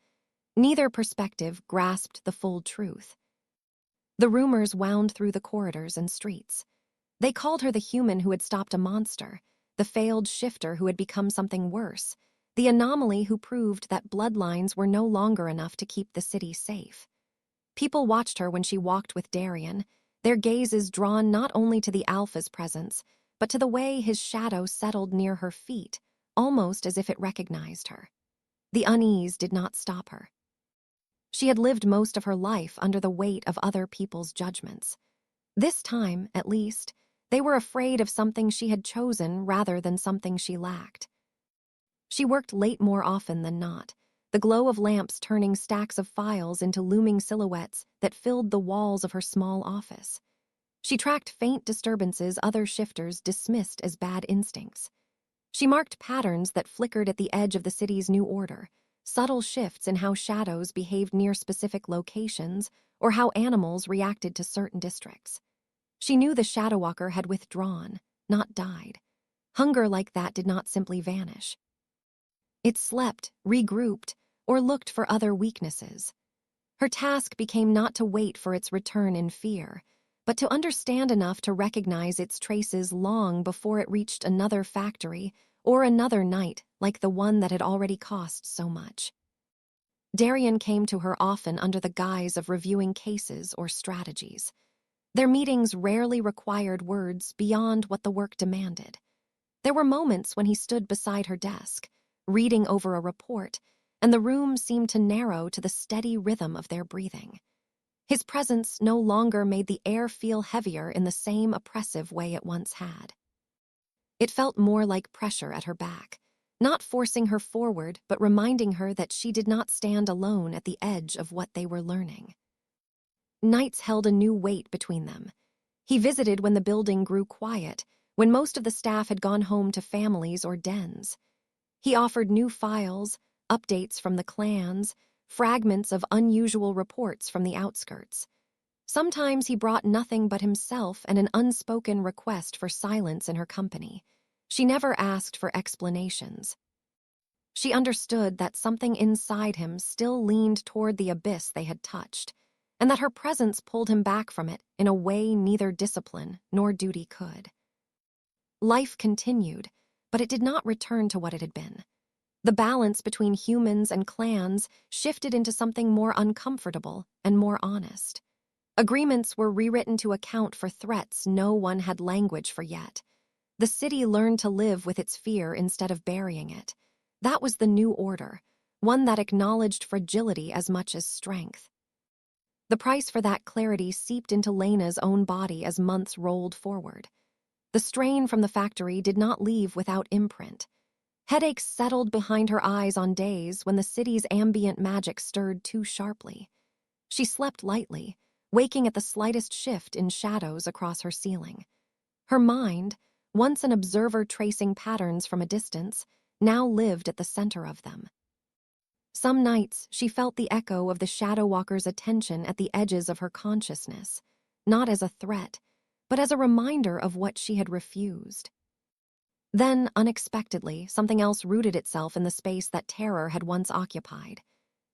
Neither perspective grasped the full truth. The rumors wound through the corridors and streets. They called her the human who had stopped a monster, the failed shifter who had become something worse, the anomaly who proved that bloodlines were no longer enough to keep the city safe. People watched her when she walked with Darian, their gazes drawn not only to the Alpha's presence, but to the way his shadow settled near her feet, almost as if it recognized her. The unease did not stop her. She had lived most of her life under the weight of other people's judgments. This time, at least, they were afraid of something she had chosen rather than something she lacked. She worked late more often than not, the glow of lamps turning stacks of files into looming silhouettes that filled the walls of her small office. She tracked faint disturbances other shifters dismissed as bad instincts. She marked patterns that flickered at the edge of the city's new order, subtle shifts in how shadows behaved near specific locations or how animals reacted to certain districts. She knew the Shadowwalker had withdrawn, not died. Hunger like that did not simply vanish. It slept, regrouped, or looked for other weaknesses. Her task became not to wait for its return in fear, but to understand enough to recognize its traces long before it reached another factory or another night like the one that had already cost so much. Darian came to her often under the guise of reviewing cases or strategies. Their meetings rarely required words beyond what the work demanded. There were moments when he stood beside her desk, reading over a report, and the room seemed to narrow to the steady rhythm of their breathing. His presence no longer made the air feel heavier in the same oppressive way it once had. It felt more like pressure at her back, not forcing her forward but reminding her that she did not stand alone at the edge of what they were learning. Nights held a new weight between them. He visited when the building grew quiet, when most of the staff had gone home to families or dens. He offered new files, updates from the clans, fragments of unusual reports from the outskirts. Sometimes he brought nothing but himself and an unspoken request for silence in her company. She never asked for explanations. She understood that something inside him still leaned toward the abyss they had touched, and that her presence pulled him back from it in a way neither discipline nor duty could. Life continued, but it did not return to what it had been. The balance between humans and clans shifted into something more uncomfortable and more honest. Agreements were rewritten to account for threats no one had language for yet. The city learned to live with its fear instead of burying it. That was the new order, one that acknowledged fragility as much as strength. The price for that clarity seeped into Lena's own body as months rolled forward. The strain from the factory did not leave without imprint. Headaches settled behind her eyes on days when the city's ambient magic stirred too sharply. She slept lightly, waking at the slightest shift in shadows across her ceiling. Her mind, once an observer tracing patterns from a distance, now lived at the center of them. Some nights she felt the echo of the Shadowwalker's attention at the edges of her consciousness. not as a threat, but as a reminder of what she had refused. Then, unexpectedly, something else rooted itself in the space that terror had once occupied.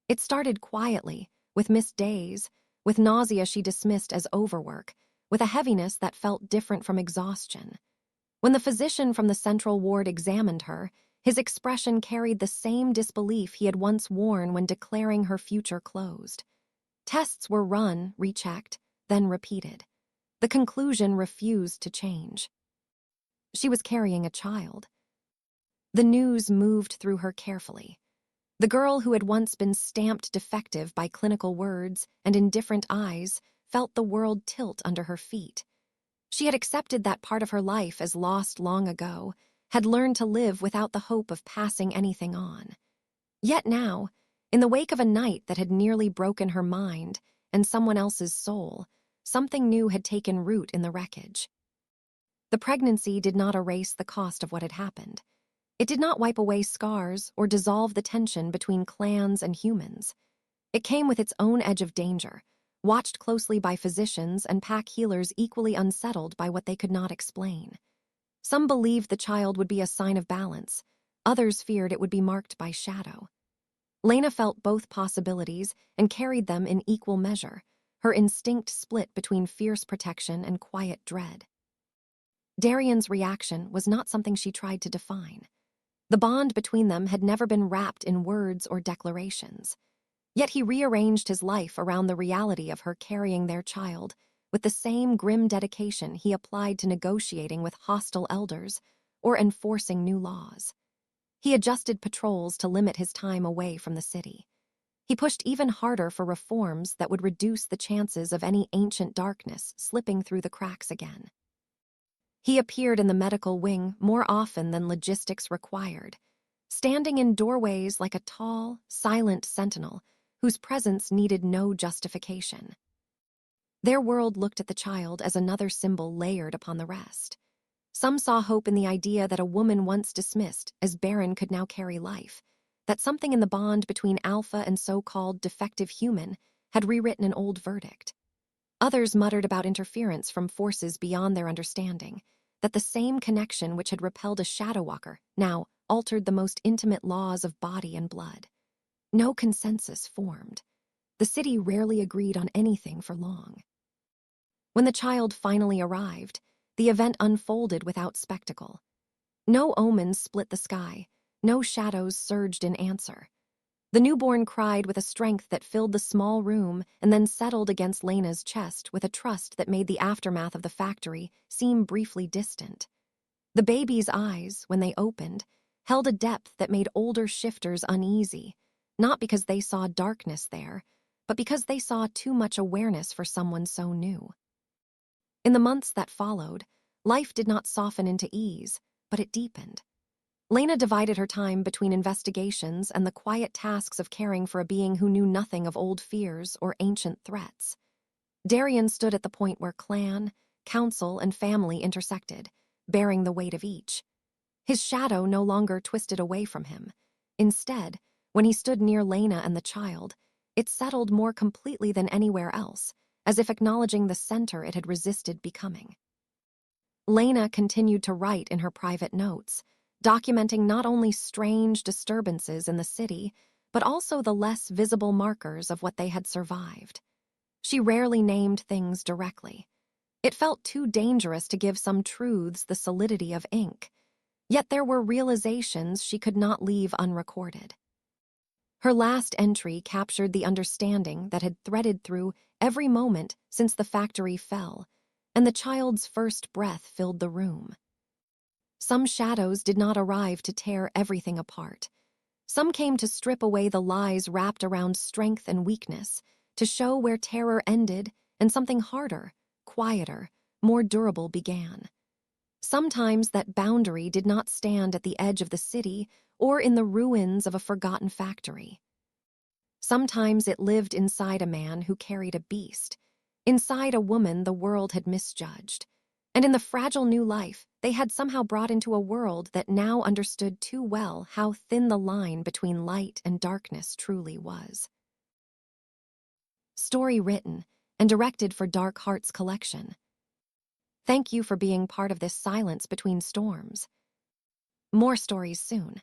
It started quietly, with missed days, with nausea she dismissed as overwork, with a heaviness that felt different from exhaustion. When the physician from the central ward examined her, his expression carried the same disbelief he had once worn when declaring her future closed. Tests were run, rechecked, then repeated. The conclusion refused to change. She was carrying a child. The news moved through her carefully. The girl who had once been stamped defective by clinical words and indifferent eyes felt the world tilt under her feet. She had accepted that part of her life as lost long ago, had learned to live without the hope of passing anything on. Yet now, in the wake of a night that had nearly broken her mind and someone else's soul, something new had taken root in the wreckage. The pregnancy did not erase the cost of what had happened. It did not wipe away scars or dissolve the tension between clans and humans. It came with its own edge of danger, watched closely by physicians and pack healers equally unsettled by what they could not explain. Some believed the child would be a sign of balance. Others feared it would be marked by shadow. Lena felt both possibilities and carried them in equal measure, her instinct split between fierce protection and quiet dread. Darian's reaction was not something she tried to define. The bond between them had never been wrapped in words or declarations. Yet he rearranged his life around the reality of her carrying their child, with the same grim dedication he applied to negotiating with hostile elders or enforcing new laws. He adjusted patrols to limit his time away from the city. He pushed even harder for reforms that would reduce the chances of any ancient darkness slipping through the cracks again. He appeared in the medical wing more often than logistics required, standing in doorways like a tall, silent sentinel whose presence needed no justification. Their world looked at the child as another symbol layered upon the rest. Some saw hope in the idea that a woman once dismissed as barren could now carry life, that something in the bond between alpha and so-called defective human had rewritten an old verdict. Others muttered about interference from forces beyond their understanding, that the same connection which had repelled a shadow walker now altered the most intimate laws of body and blood. No consensus formed. The city rarely agreed on anything for long. When the child finally arrived, the event unfolded without spectacle. No omens split the sky, no shadows surged in answer. The newborn cried with a strength that filled the small room and then settled against Lena's chest with a trust that made the aftermath of the factory seem briefly distant. The baby's eyes, when they opened, held a depth that made older shifters uneasy, not because they saw darkness there, but because they saw too much awareness for someone so new. In the months that followed, life did not soften into ease, but it deepened. Lena divided her time between investigations and the quiet tasks of caring for a being who knew nothing of old fears or ancient threats. Darian stood at the point where clan, council, and family intersected, bearing the weight of each. His shadow no longer twisted away from him. Instead, when he stood near Lena and the child, it settled more completely than anywhere else, as if acknowledging the center it had resisted becoming. Lena continued to write in her private notes, documenting not only strange disturbances in the city, but also the less visible markers of what they had survived. She rarely named things directly. It felt too dangerous to give some truths the solidity of ink, yet there were realizations she could not leave unrecorded. Her last entry captured the understanding that had threaded through every moment since the factory fell, and the child's first breath filled the room. Some shadows did not arrive to tear everything apart. Some came to strip away the lies wrapped around strength and weakness, to show where terror ended and something harder, quieter, more durable began. Sometimes that boundary did not stand at the edge of the city or in the ruins of a forgotten factory. Sometimes it lived inside a man who carried a beast, inside a woman the world had misjudged. And in the fragile new life, they had somehow brought into a world that now understood too well how thin the line between light and darkness truly was. Story written and directed for Dark Hearts Collection. Thank you for being part of this silence between storms. More stories soon.